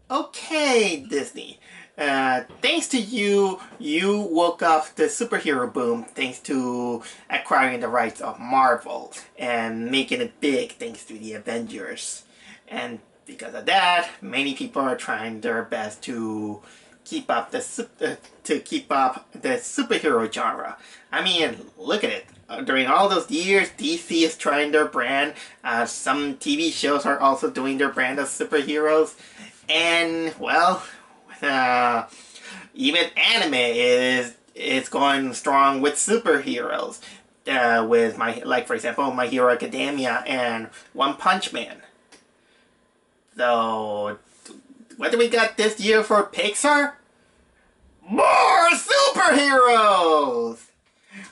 Okay, Disney. Thanks to you, you woke up the superhero boom thanks to acquiring the rights of Marvel and making it big thanks to the Avengers. And because of that, many people are trying their best to keep up to keep up the superhero genre. I mean, look at it. During all those years, DC is trying their brand. Some TV shows are also doing their brand of superheroes. And well, uh, even anime is going strong with superheroes. With for example, My Hero Academia and One Punch Man. So, what do we got this year for Pixar? More superheroes!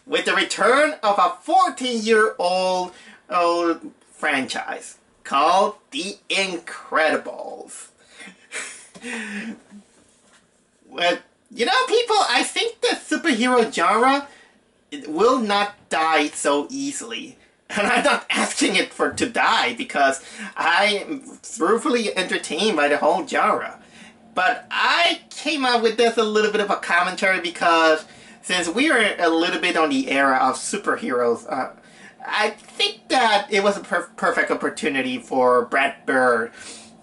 With the return of a 14-year-old franchise called The Incredibles. Well, people, I think the superhero genre will not die so easily. And I'm not asking it to die because I am thoroughly entertained by the whole genre. But I came up with this a little bit of a commentary because since we are a little bit on the era of superheroes, I think that it was a perfect opportunity for Brad Bird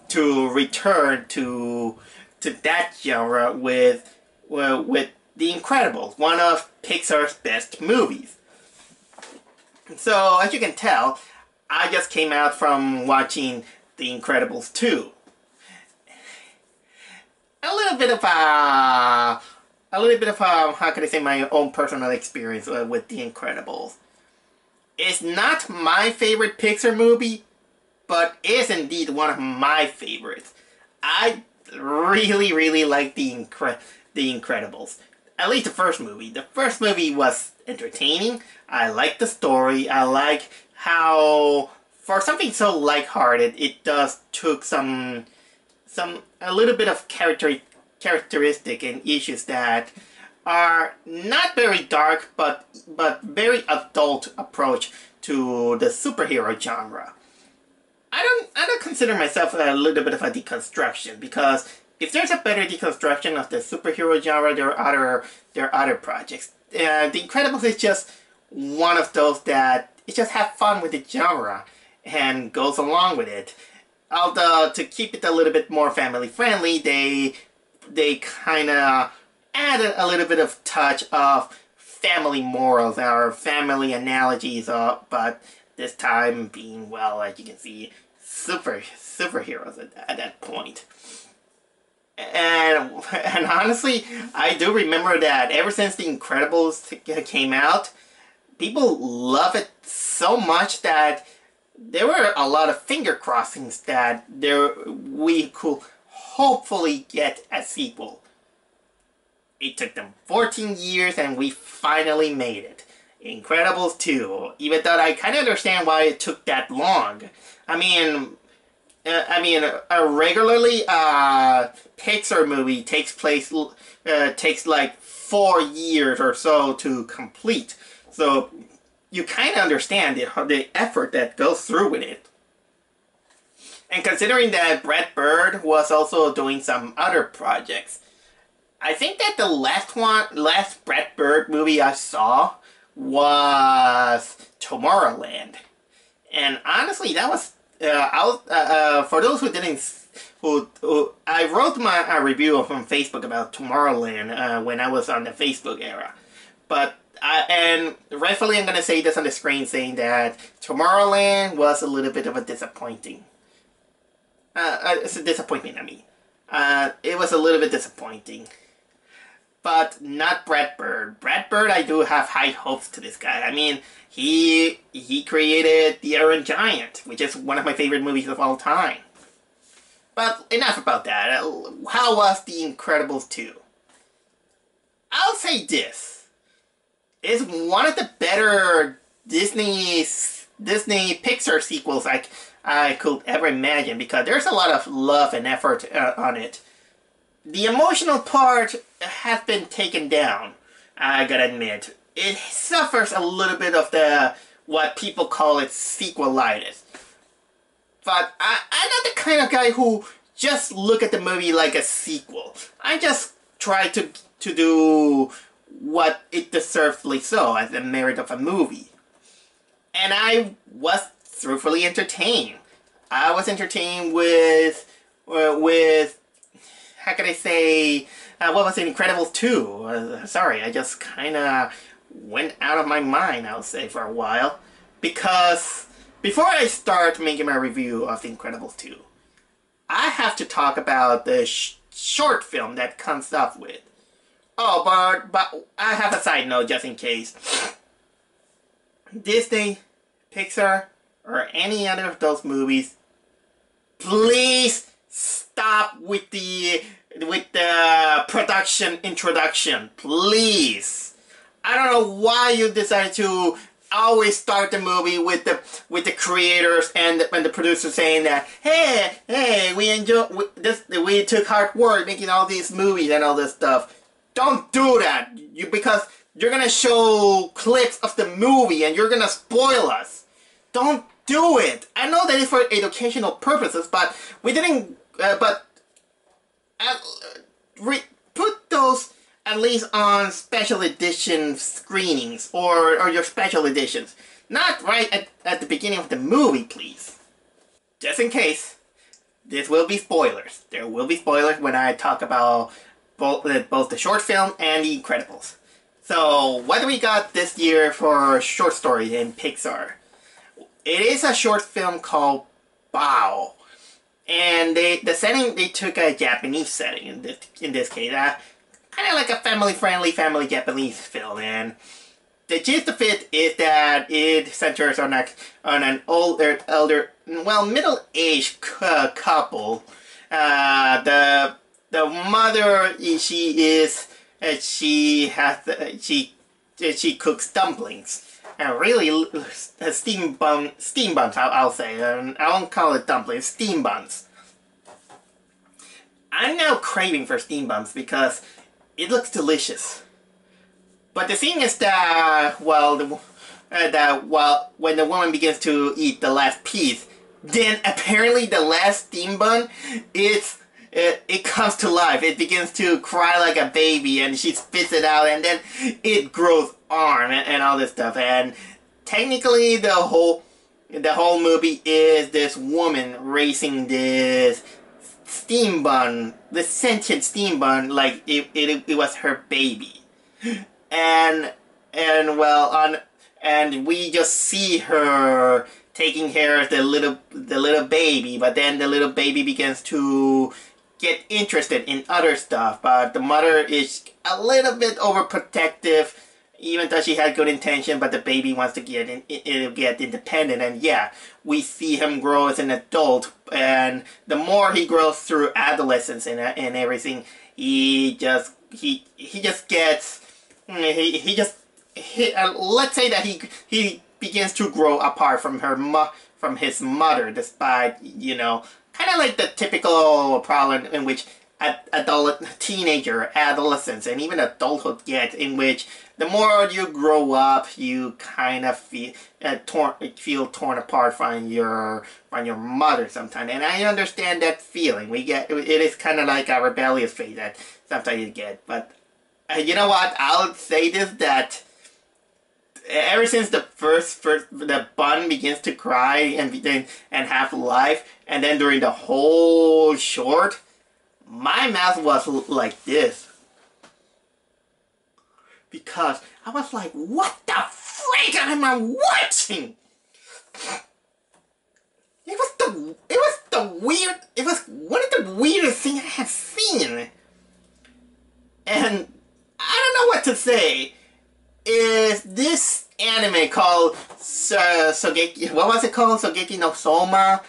to return to that genre with The Incredibles, one of Pixar's best movies. So, as you can tell, I just came out from watching The Incredibles 2. A little bit of how can I say, my own personal experience with The Incredibles. It's not my favorite Pixar movie, but is indeed one of my favorites. I really, really like The Incredibles. At least the first movie. The first movie was entertaining. I liked the story. I like how, for something so lighthearted, it does took a little bit of characteristic and issues that are not very dark, but very adult approach to the superhero genre. I don't consider myself a little bit of a deconstruction, because if there's a better deconstruction of the superhero genre, there are other projects. The Incredibles is just one of those that it just have fun with the genre and goes along with it. Although to keep it a little bit more family friendly, they kind of added a little bit of touch of family morals or family analogies, but this time being, well, as you can see, superheroes at that point. And honestly, I do remember that ever since The Incredibles came out, people love it so much that there were a lot of finger crossings that we could hopefully get a sequel. It took them 14 years and we finally made it. Incredibles 2. Even though I kind of understand why it took that long. I mean, regularly Pixar movie takes like 4 years or so to complete. So you kind of understand the effort that goes through with it. And considering that Brad Bird was also doing some other projects, I think that the last Brad Bird movie I saw was Tomorrowland. And honestly, that was for those who didn't, I wrote my review from Facebook about Tomorrowland when I was on the Facebook era. But and rightfully, I'm gonna say this on the screen, saying that Tomorrowland was a little bit of a disappointing. It's a disappointment. I mean, it was a little bit disappointing. But not Brad Bird. Brad Bird, I do have high hopes to this guy. I mean, he created The Iron Giant, which is one of my favorite movies of all time. But enough about that. How was The Incredibles 2? I'll say this. It's one of the better Disney Pixar sequels I could ever imagine, because there's a lot of love and effort on it. The emotional part has been taken down, I gotta admit. It suffers a little bit of what people call it sequelitis. But I'm not the kind of guy who just look at the movie like a sequel. I just try to do what it deservedly so as the merit of a movie. And I was thoroughly entertained. I was entertained with how can I say, what was it, Incredibles 2? Sorry, I just kind of went out of my mind, I'll say, for a while. Because before I start making my review of The Incredibles 2, I have to talk about the short film that comes up with. Oh, but I have a side note just in case. Disney, Pixar, or any other of those movies, please stop with the production introduction, please. I don't know why you decided to always start the movie with the creators and the producers saying that, hey, we took hard work making all these movies and all this stuff. Don't do that, because you're gonna show clips of the movie and you're gonna spoil us. Don't do it. I know that it's for educational purposes, but we didn't. Put those at least on special edition screenings or your special editions. Not right at the beginning of the movie, please. Just in case, this will be spoilers. There will be spoilers when I talk about both the short film and The Incredibles. So, what do we got this year for short stories in Pixar? It is a short film called Bao. And the setting, they took a Japanese setting in this case. Kind of like a family-friendly, family Japanese film. And the gist of it is that it centers on an older, well, middle-aged couple. The mother, she cooks dumplings. Really, steam buns, I'll say. I won't call it dumplings, steam buns. I'm now craving for steam buns because it looks delicious. But the thing is that, when the woman begins to eat the last piece, then apparently the last steam bun, it comes to life. It begins to cry like a baby, and she spits it out, and then it grows arm and all this stuff. And technically, the whole movie is this woman raising this steam bun, this sentient steam bun, like it was her baby. And we just see her taking care of the little baby, but then the little baby begins to get interested in other stuff, but the mother is a little bit overprotective, even though she had good intention, but the baby wants to get independent. And yeah, we see him grow as an adult, and the more he grows through adolescence and everything, let's say that he begins to grow apart from his mother, despite, kind of like the typical problem in which teenager, adolescence, and even adulthood get, in which the more you grow up, you kind of feel torn apart from your mother sometimes. And I understand that feeling. It is kind of like a rebellious phase that sometimes you get. But you know what? I'll say this, that ever since the bun begins to cry and have life, and then during the whole short, my mouth was like this. Because I was like, what the freak am I watching? It was one of the weirdest things I have seen. And I don't know what to say. Is this anime called Sogeki? What was it called? Sogeki no Soma?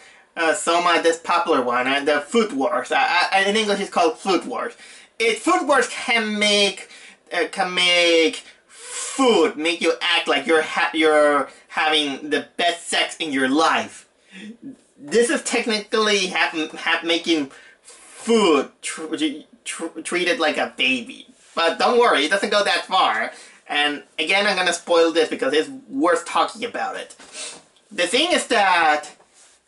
Soma, this popular one, the Food Wars. In English, it's called Food Wars. Food Wars can make food make you act like you're having the best sex in your life. This is technically making food treated like a baby. But don't worry, it doesn't go that far. And again, I'm gonna spoil this because it's worth talking about it. The thing is that,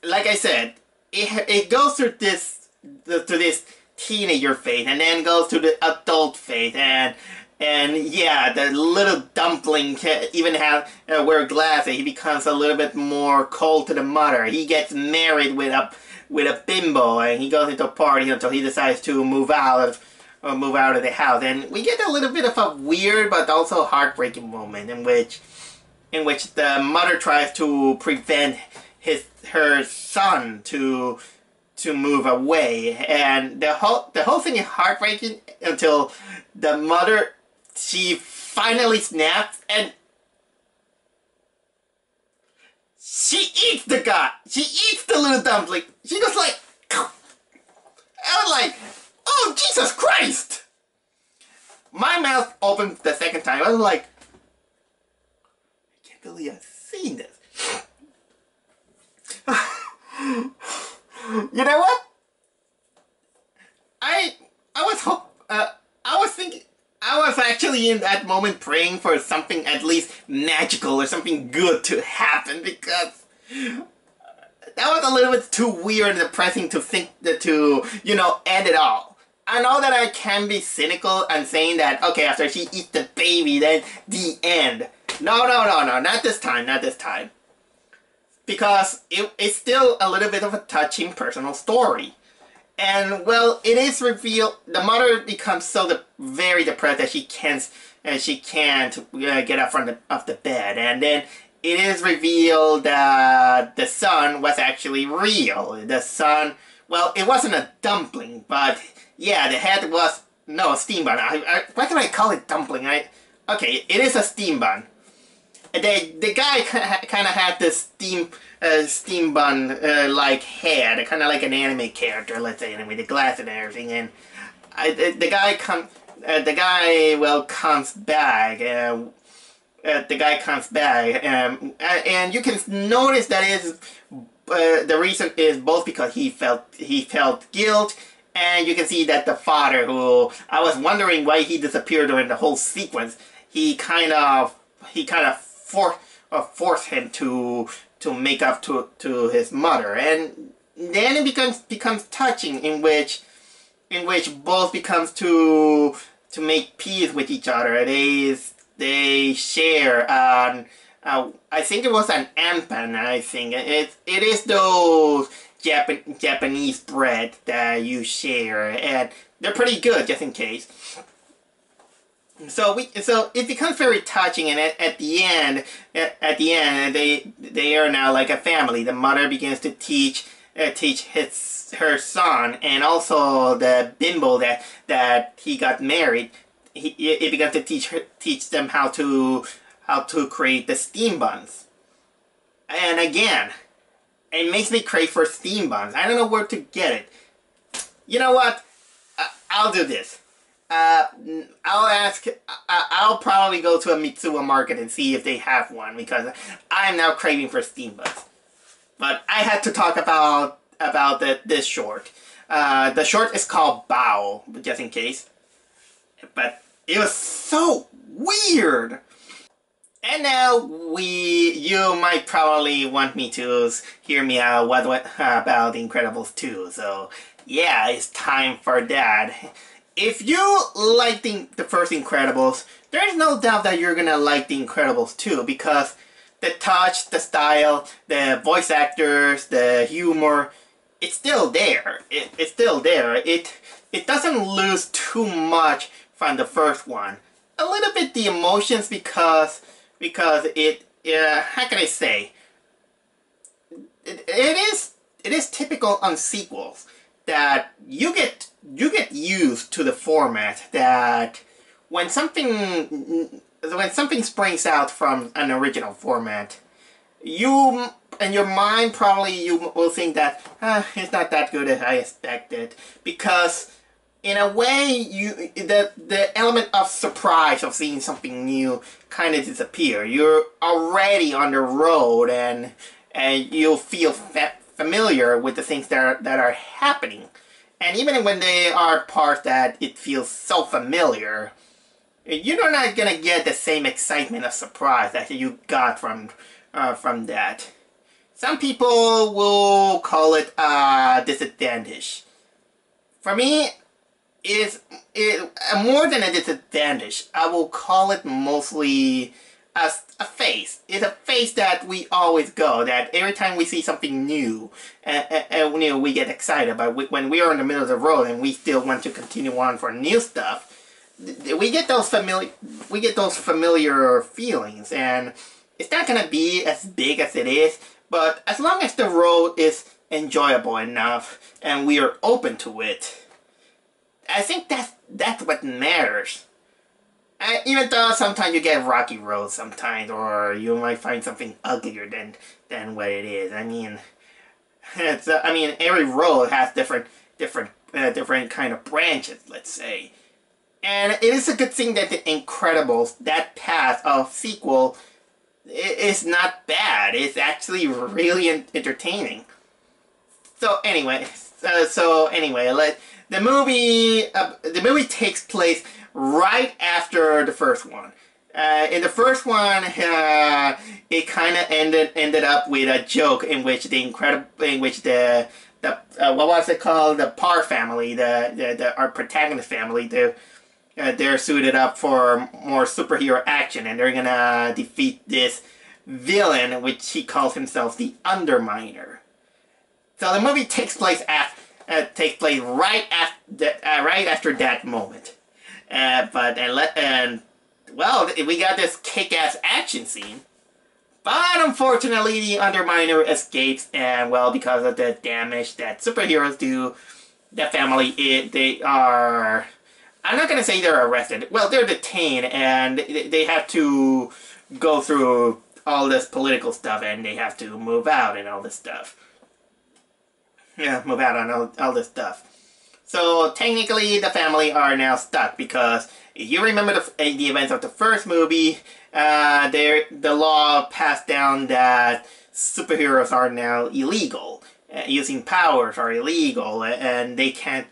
like I said, it goes through this to this teenager phase, and then goes to the adult phase, and yeah, the little dumpling even have wear glasses. He becomes a little bit more cold to the mother. He gets married with a bimbo, and he goes into a party until he decides to move out of the house. And we get a little bit of a weird but also heartbreaking moment in which the mother tries to prevent her son to move away, and the whole thing is heartbreaking until the mother, she finally snaps and she eats the guy. She eats the little dumpling. She goes like, I was like, oh Jesus Christ! My mouth opened the second time. I was like, I can't believe I've seen this. You know what? I was actually in that moment praying for something at least magical or something good to happen, because that was a little bit too weird and depressing to think that to, end it all. I know that I can be cynical and saying that, okay, after she eats the baby, then the end. No, not this time. Because it's still a little bit of a touching personal story. And, well, it is revealed, the mother becomes so very depressed that she can't get up from the bed. And then it is revealed that the son was actually real. The son, well, it wasn't a dumpling, but yeah, the head was, no, a steam bun. Why can I call it dumpling? Okay, it is a steam bun. The guy kind of had this steam bun like head, kind of like an anime character, let's say, with the glasses and everything. And the guy comes back. The guy comes back, and you can notice that is the reason is both because he felt guilt, and you can see that the father, who I was wondering why he disappeared during the whole sequence, he kind of forced him to make up to his mother. And then it becomes touching, in which both becomes to make peace with each other. They share I think it was an empan. I think it is those Japanese bread that you share, and they're pretty good, just in case. So it becomes very touching, and at the end, they are now like a family. The mother begins to teach her son, and also the bimbo that he got married. It began to teach them how to create the steam buns. And again, it makes me crave for steam buns. I don't know where to get it. You know what? I'll do this. I'll probably go to a Mitsuwa market and see if they have one, because I'm now craving for steam buns. But I had to talk about this short. The short is called Bao, just in case. But it was so weird. And now you might probably want me to hear me out what about The Incredibles 2. So yeah, it's time for that. If you like the first Incredibles, there's no doubt that you're gonna like The Incredibles 2, because the touch, the style, the voice actors, the humor, it's still there. It's still there. It doesn't lose too much from the first one. A little bit the emotions, because it how can I say, it is typical on sequels that you get used to the format, that when something springs out from an original format, you in your mind probably you will think that it's not that good as I expected, because in a way the element of surprise of seeing something new kind of disappear. You're already on the road, and you'll feel familiar with the things that are happening. And even when they are parts that it feels so familiar, you're not gonna get the same excitement of surprise that you got from that. Some people will call it a disadvantage. for me, it more than a disadvantage. I will call it mostly as a phase. It's a phase that we always go. That every time we see something new, we get excited. But when we are in the middle of the road and we still want to continue on for new stuff, we get those familiar feelings, and it's not gonna be as big as it is. But as long as the road is enjoyable enough and we are open to it, I think that's what matters. Even though sometimes you get rocky roads sometimes, or you might find something uglier than what it is. I mean, every road has different kind of branches, let's say. And it is a good thing that The Incredibles, that path of sequel, is not bad. It's actually really entertaining. So anyway, the movie takes place right after the first one. In the first one, it kind of ended up with a joke in which the what was it called, the Parr family, our protagonist family, they're suited up for more superhero action, and they're gonna defeat this villain, which he calls himself the Underminer. So the movie takes place right after that moment. Well, we got this kick-ass action scene, but unfortunately the Underminer escapes, and well, because of the damage that superheroes do, the family, they are, I'm not gonna say they're arrested. Well, they're detained, and they have to go through all this political stuff, and they have to move out and all this stuff. Yeah, move out on all this stuff. So technically, the family are now stuck because if you remember the events of the first movie, the law passed down that superheroes are now illegal. Using powers are illegal, and they can't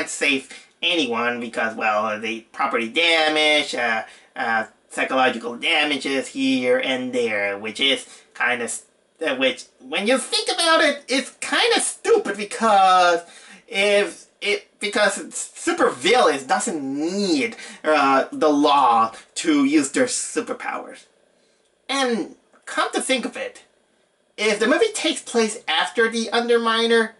save anyone because, well, the property damage, psychological damages here and there, which is kind of, which, when you think about it, it's kind of stupid because because supervillains doesn't need the law to use their superpowers. And come to think of it, if the movie takes place after the Underminer,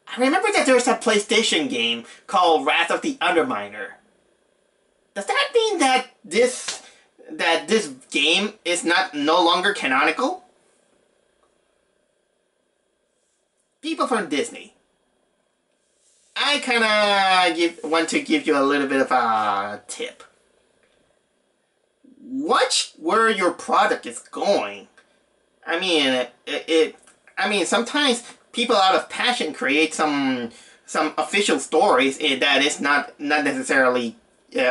I remember that there's a PlayStation game called Wrath of the Underminer. Does that mean that this game is no longer canonical? People from Disney, I kind of want to give you a little bit of a tip. Watch where your product is going. I mean, sometimes people out of passion create some official stories that is not necessarily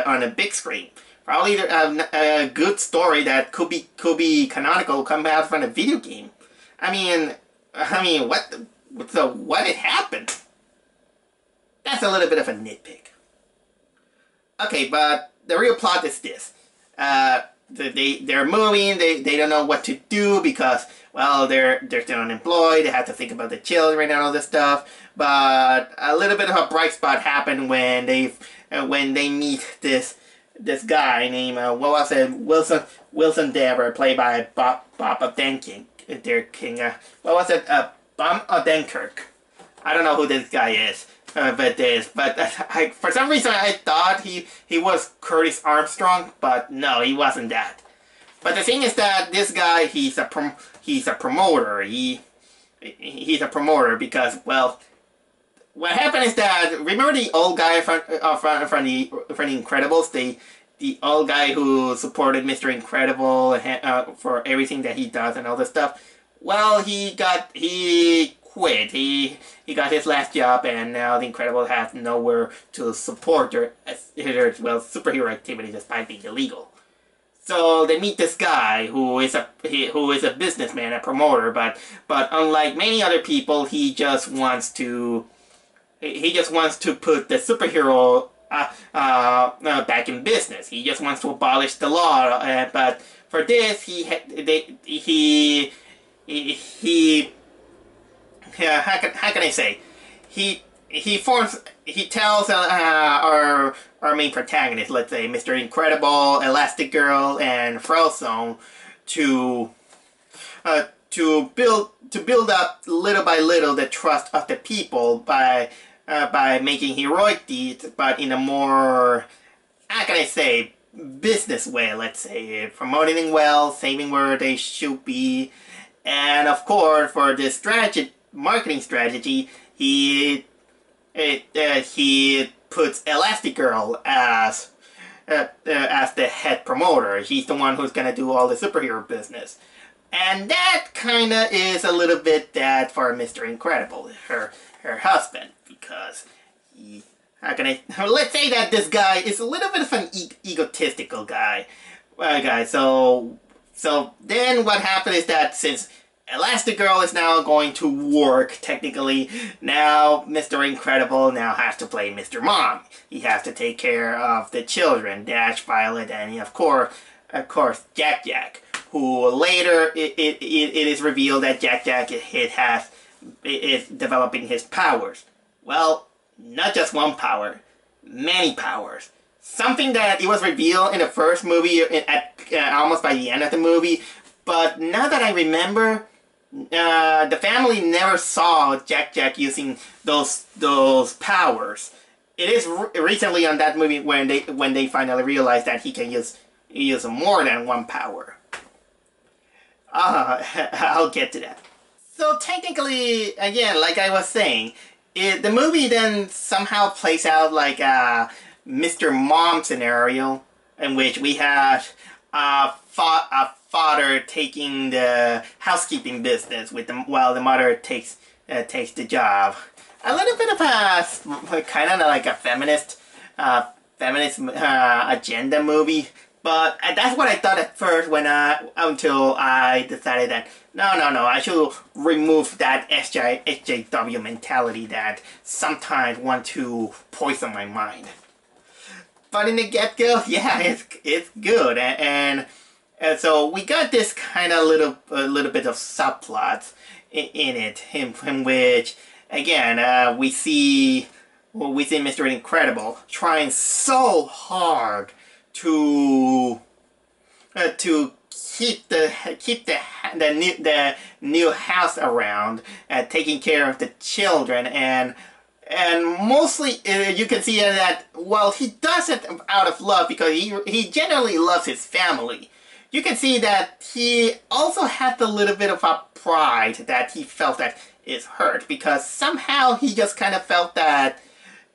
on a big screen. Probably a good story that could be canonical come out from a video game. I mean, what? So what had happened? That's a little bit of a nitpick. Okay, but the real plot is this. They're moving, they don't know what to do because, well, they're still unemployed, they have to think about the children and all this stuff. But a little bit of a bright spot happened when they meet this guy named, what was it, Wilson Dever, played by Bob Odenkirk. What was it, Bob Odenkirk. I don't know who this guy is, but for some reason I thought he was Curtis Armstrong, but no, he wasn't that. But the thing is that this guy, he's a promoter. He's a promoter because, well, what happened is that, remember the old guy from the Incredibles, the old guy who supported Mr. Incredible for everything that he does and all this stuff. Well, he quit. He got his last job, and now the Incredibles have nowhere to support their superhero activity despite being illegal. So they meet this guy who is a businessman, a promoter, but unlike many other people, he just wants to put the superhero back in business. He just wants to abolish the law, but for this, he how can I say? He tells our main protagonist, let's say Mr. Incredible, Elastic Girl, and Frozone, to build up little by little the trust of the people by making heroic deeds, but in a more, how can I say, business way, let's say, promoting well, saving where they should be, and of course for this marketing strategy, he puts Elastigirl as the head promoter. He's the one who's gonna do all the superhero business. And that kinda is a little bit bad for Mr. Incredible, her husband, because let's say that this guy is a little bit of an egotistical guy. So then what happened is that since Elastigirl is now going to work, technically, now Mr. Incredible now has to play Mr. Mom. He has to take care of the children, Dash, Violet, and of course, Jack, who later it is revealed that Jack is developing his powers. Well, not just one power, many powers. Something that it was revealed in the first movie, almost by the end of the movie, but now that I remember, the family never saw Jack using those powers. It is recently on that movie when they finally realized that he can use more than one power. I'll get to that. So technically, again, like I was saying, the movie then somehow plays out like a Mr. Mom scenario, in which we have a father taking the housekeeping business while the mother takes the job. A little bit of a kind of like a feminist agenda movie. But that's what I thought at first until I decided that no, I should remove that SJW mentality that sometimes want to poison my mind. But in the get-go, yeah, it's good, and so we got this kind of little bit of subplots in it, in which again we see Mr. Incredible trying so hard to keep the new house around, taking care of the children, and mostly you can see that, well, he does it out of love because he generally loves his family. You can see that he also had a little bit of a pride that he felt that is hurt, because somehow he just kind of felt that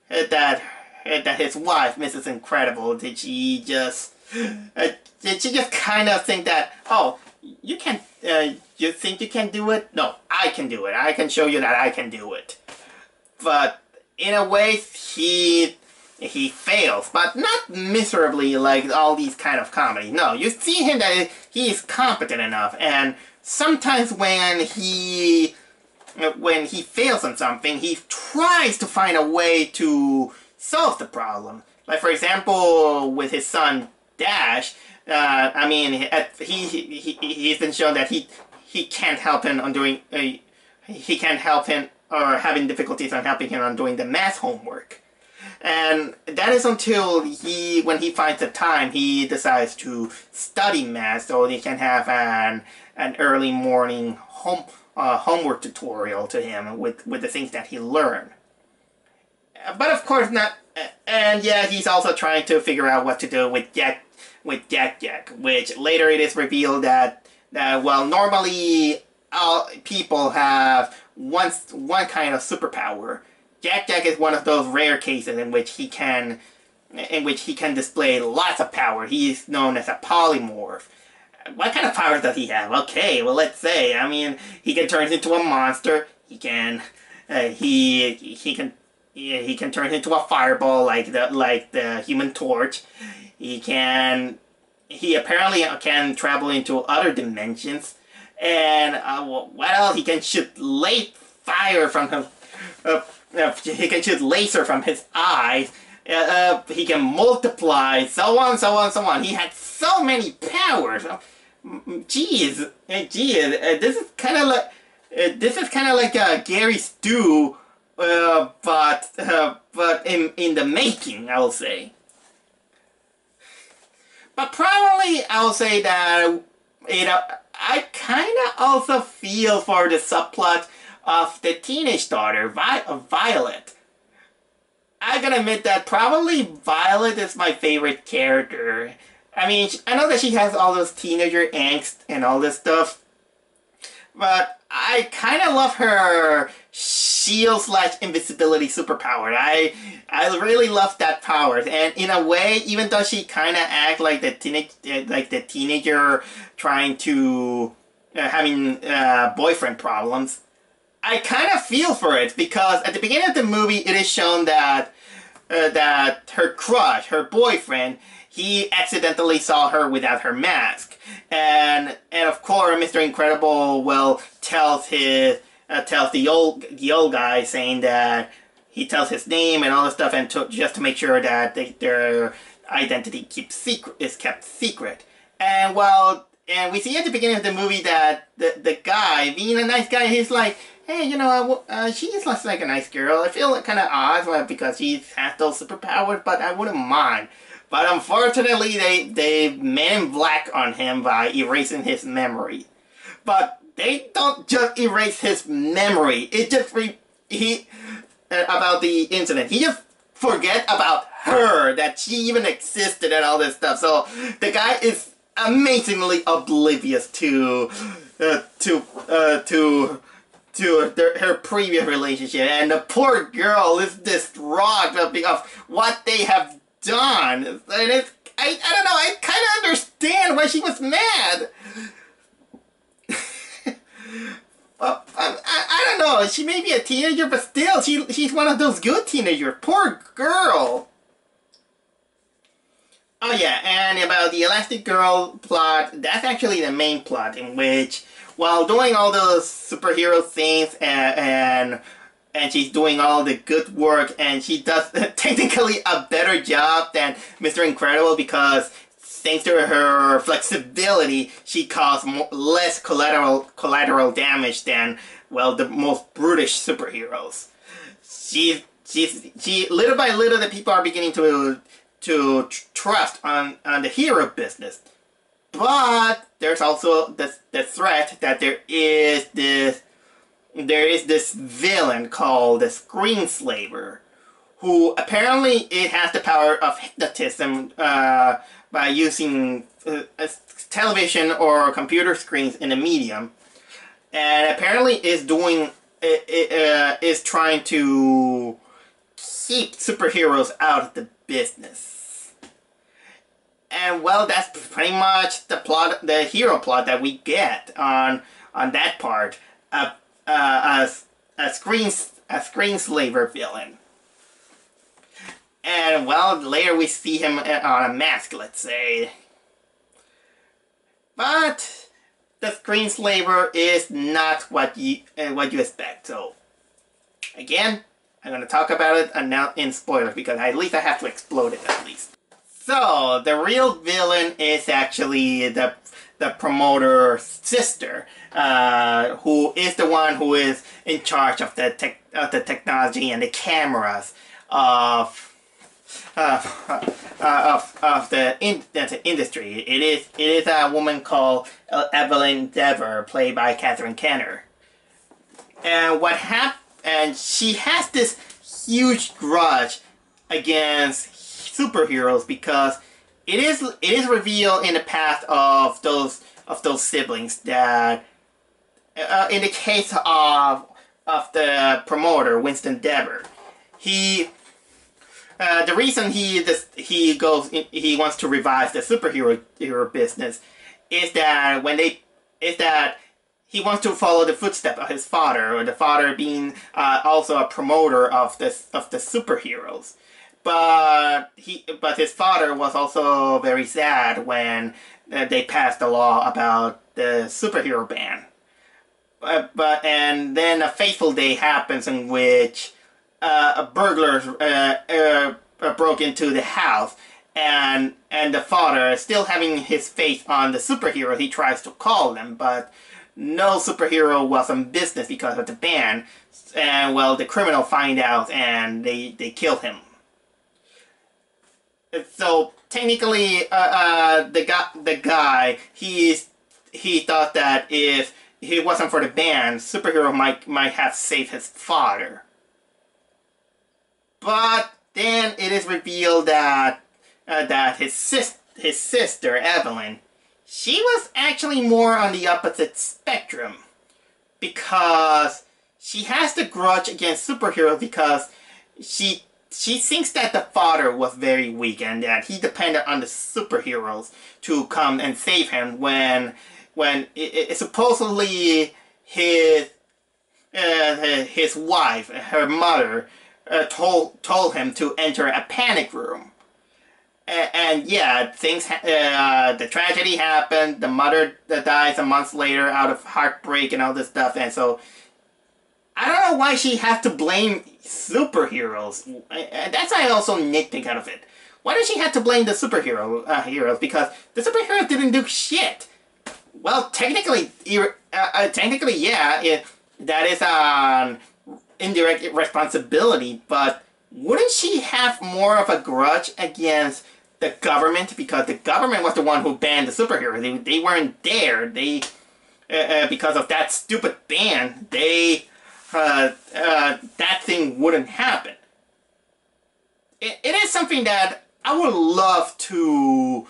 his wife, Mrs. Incredible, did she just kind of think that, oh, you can, you think you can do it? No, I can do it. I can show you that I can do it. But in a way, he fails, but not miserably like all these kind of comedy. No, you see him that he is competent enough, and sometimes when he fails on something, he tries to find a way to solve the problem. Like, for example, with his son Dash, I mean, he's been shown that he can't help him on doing he can't help him, or having difficulties on helping him on doing the math homework. And that is until when he finds the time, he decides to study math so he can have an early morning homework tutorial to him with the things that he learned. But of course not, and yeah, he's also trying to figure out what to do with Jack, which later it is revealed that well, normally people have one kind of superpower. Jack is one of those rare cases in which he can display lots of power. He is known as a polymorph. What kind of powers does he have? Okay, well, let's say, I mean, he can turn into a monster. He can he can turn into a fireball like the Human Torch. He apparently can travel into other dimensions, and what else? He can shoot fire from him. He can shoot laser from his eyes. He can multiply, so on. He had so many powers. Jeez, this is kind of like This is kind of like a Gary Stu, but in the making, I'll say. But probably I'll say that I kind of also feel for the subplot of the teenage daughter, Violet. I gotta admit that probably Violet is my favorite character. I mean, I know that she has all those teenager angst and all this stuff, but I kind of love her shield slash invisibility superpower. I really love that power, and in a way, even though she kind of acts like the teenager trying to having boyfriend problems, I kind of feel for it because at the beginning of the movie, it is shown that that her crush, her boyfriend, he accidentally saw her without her mask, and of course, Mr. Incredible tells the old guy, saying that he tells his name and all this stuff, and just to make sure that their identity is kept secret. And we see at the beginning of the movie that the guy, being a nice guy, he's like, hey, she just looks like a nice girl. I feel kind of odd because she has those superpowers, but I wouldn't mind. But unfortunately, they Man in Black on him by erasing his memory. But they don't just erase his memory. It just about the incident. He just forget about her, that she even existed and all this stuff. So the guy is amazingly oblivious to her previous relationship, and the poor girl is distraught of what they have done. And I don't know, I kind of understand why she was mad. I don't know, she may be a teenager, but still, she's one of those good teenagers. Poor girl. Oh yeah, and about the Elastic Girl plot, that's actually the main plot, in which, while doing all those superhero things, and she's doing all the good work, and she does technically a better job than Mr. Incredible, because thanks to her flexibility, she caused less collateral damage than, well, the most brutish superheroes. She little by little, the people are beginning to trust on the hero business. But there's also the threat that there is this villain called the Screenslaver, who apparently it has the power of hypnotism by using television or computer screens in a medium, and apparently is trying to keep superheroes out of the business. And well, that's pretty much the plot, the hero plot that we get on that part. A screenslaver villain. And well, later we see him on a mask, let's say. But the Screenslaver is not what you expect. So again, I'm gonna talk about it and now in spoilers, because at least I have to explode it at least. So the real villain is actually the promoter's sister, who is the one who is in charge of the technology and the cameras of the industry. It is a woman called Evelyn Dever, played by Catherine Kenner. And and she has this huge grudge against superheroes, because it is revealed in the past of those siblings that in the case of the promoter, Winston Dever, the reason he wants to revive the superhero business is that he wants to follow the footsteps of his father, or the father being also a promoter of the superheroes. But his father was also very sad when they passed the law about the superhero ban. And then a fateful day happens in which burglars broke into the house, and the father, still having his faith on the superheroes, he tries to call them, but no superhero was in business because of the ban. And well, the criminal find out and they kill him. So technically, the guy he thought that if it wasn't for the ban, superhero might have saved his father. But then it is revealed that his sister Evelyn, she was actually more on the opposite spectrum, because she has the grudge against superheroes because she thinks that the father was very weak and that he depended on the superheroes to come and save him when it supposedly his wife, her mother, told him to enter a panic room. And yeah, the tragedy happened. The mother dies a month later out of heartbreak and all this stuff. And so I don't know why she has to blame superheroes. That's why I also nitpick out of it. Why does she have to blame the heroes? Because the superheroes didn't do shit. Well, technically, yeah, that is an indirect responsibility, but wouldn't she have more of a grudge against the government? Because the government was the one who banned the superheroes. They weren't there. Because of that stupid ban, that thing wouldn't happen. It is something that I would love to,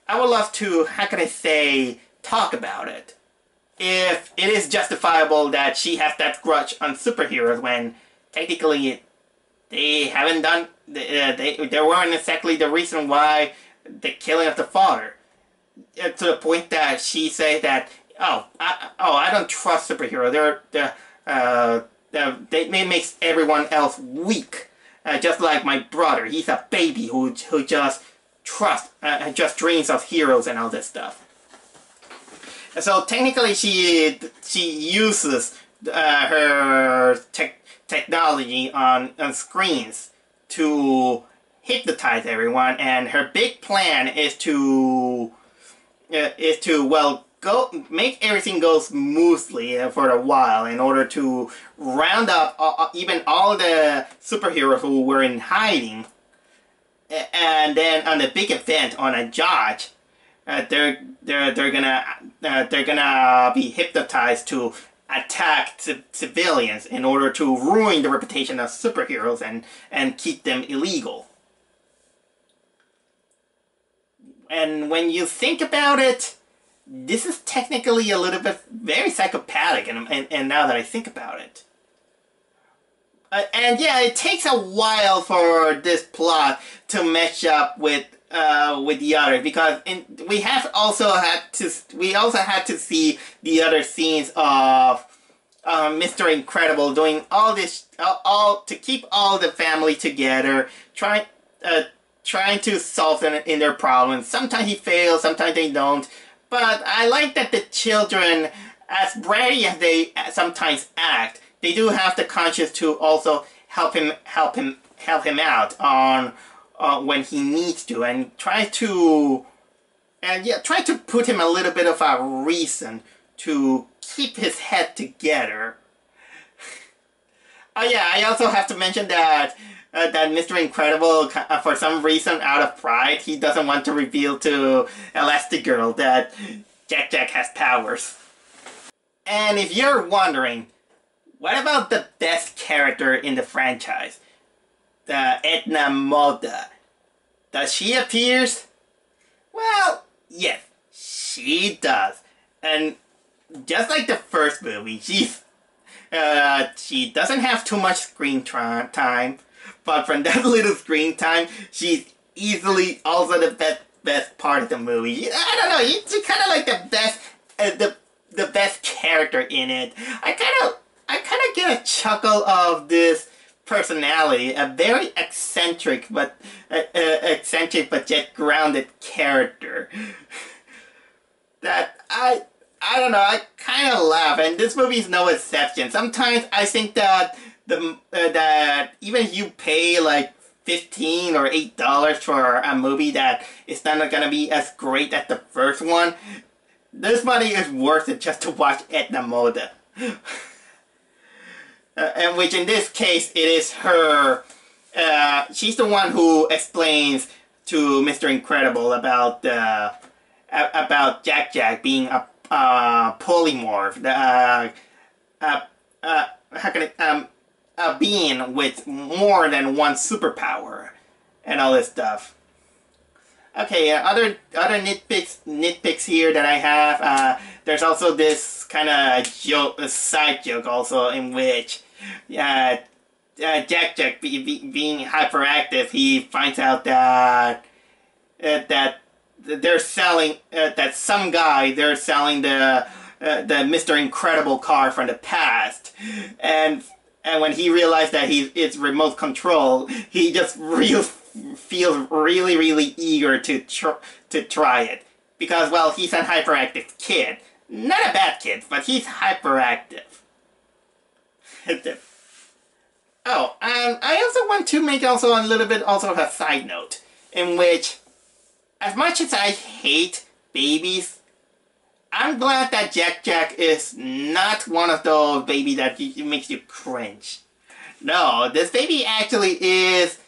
how can I say, talk about it. If it is justifiable that she has that grudge on superheroes when technically they haven't done, they weren't exactly the reason why the killing of the father. To the point that she said that, I don't trust superheroes. They makes everyone else weak. Just like my brother, he's a baby who just just dreams of heroes and all this stuff. So technically, she uses her technology on screens to hypnotize everyone, and her big plan is to make everything go smoothly for a while in order to round up even all the superheroes who were in hiding, and then on the big event on a yacht, they're gonna be hypnotized to attack civilians in order to ruin the reputation of superheroes and keep them illegal. And when you think about it, this is technically a little bit very psychopathic, and now that I think about it. And yeah, it takes a while for this plot to match up with the others, because we also had to see the other scenes of Mr. Incredible doing all this to keep all the family together, trying to solve in their problems. Sometimes he fails, sometimes they don't. But I like that the children, as bratty as they sometimes act, they do have the conscience to also help him out on when he needs to, and try to put him a little bit of a reason to keep his head together. Oh yeah, I also have to mention that Mr. Incredible, for some reason, out of pride, he doesn't want to reveal to Elastigirl that Jack has powers. And if you're wondering, what about the best character in the franchise? The Edna Moda. Does she appear? Well, yes, she does. And just like the first movie, she doesn't have too much screen time. But from that little screen time, she's easily also the best part of the movie. I don't know, she's kind of like the best character in it. I kind of get a chuckle of this personality, a very eccentric but yet grounded character. That I don't know, I kind of laugh, and this movie is no exception. Sometimes I think that that even if you pay like $15 or $8 for a movie that is not gonna be as great as the first one, this money is worth it just to watch Edna Moda. And which in this case, it is her. She's the one who explains to Mr. Incredible about Jack Jack being a polymorph, how can a being with more than one superpower, and all this stuff. Okay, other nitpicks here that I have. There's also this kind of side joke also in which Jack Jack being hyperactive, he finds out that they're selling that some guy they're selling the Mr. Incredible car from the past, and when he realized that it's remote control, he just feels really eager to try it because, well, he's a hyperactive kid, not a bad kid, but he's hyperactive. Oh, I also want to make also a little bit also of a side note in which, as much as I hate babies, I'm glad that Jack Jack is not one of those babies that makes you cringe. No, this baby actually is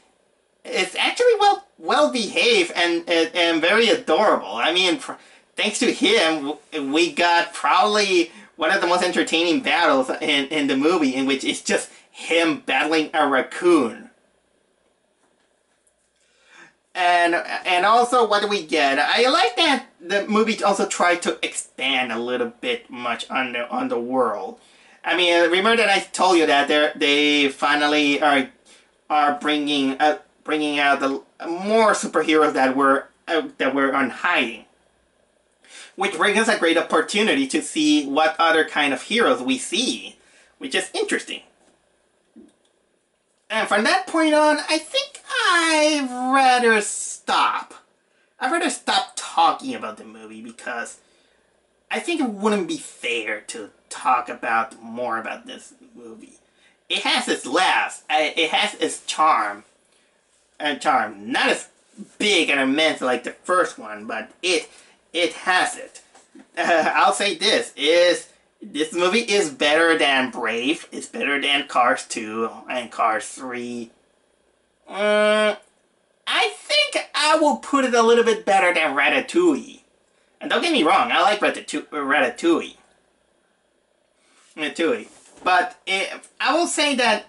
actually well behaved and very adorable. I mean, thanks to him, we got probably one of the most entertaining battles in the movie, in which it's just him battling a raccoon. And also, what do we get? I like that the movie also tried to expand a little bit much on the world. I mean, remember that I told you that they finally are bringing out the more superheroes that were on hiding, which brings us a great opportunity to see what other kind of heroes we see, which is interesting. And from that point on, I think I'd rather stop talking about the movie, because I think it wouldn't be fair to talk about more about this movie. It has its laughs, it has its charm, not as big and immense like the first one, but it has it. I'll say this movie is better than Brave. It's better than Cars 2 and Cars 3. I think I will put it a little bit better than Ratatouille. And don't get me wrong, I like Ratatouille. But I will say that,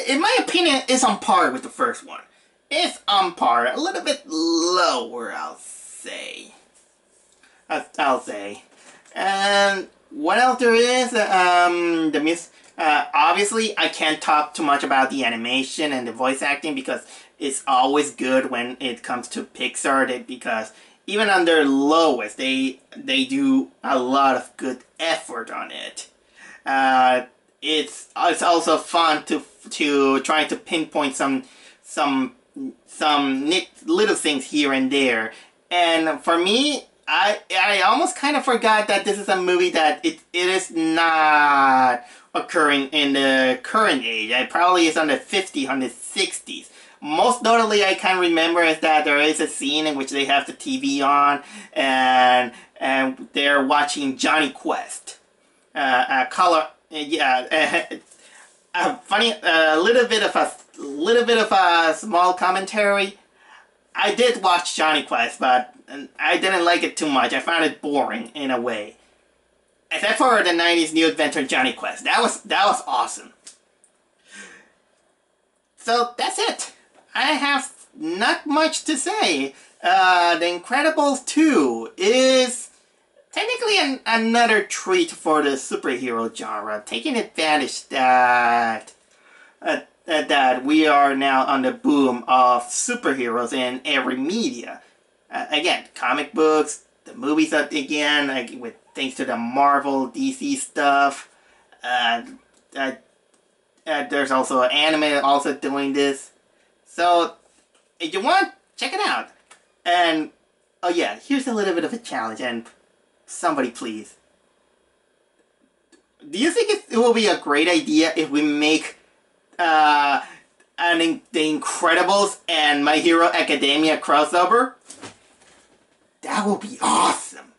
in my opinion, it's on par with the first one. It's on par, a little bit lower, I'll say. And what else there is? Obviously, I can't talk too much about the animation and the voice acting, because it's always good when it comes to Pixar. Because even on their lowest, they do a lot of good effort on it. It's also fun to try to pinpoint some little things here and there. And for me, I almost kind of forgot that this is a movie that it is not occurring in the current age. It probably is on the 50s, on the 60s. Most notably, I can remember is that there is a scene in which they have the TV on and they're watching Johnny Quest. A little bit of a small commentary. I did watch Johnny Quest, but I didn't like it too much. I found it boring in a way. Except for the 90s New Adventure Johnny Quest. That was awesome. So that's it. I have not much to say. The Incredibles 2 is technically another treat for the superhero genre, taking advantage that we are now on the boom of superheroes in every media. Again, comic books, the movies again, with thanks to the Marvel, DC stuff. There's also anime also doing this. So, if you want, check it out. And, oh yeah, here's a little bit of a challenge, and somebody please. Do you think it will be a great idea if we make The Incredibles and My Hero Academia crossover? That will be awesome.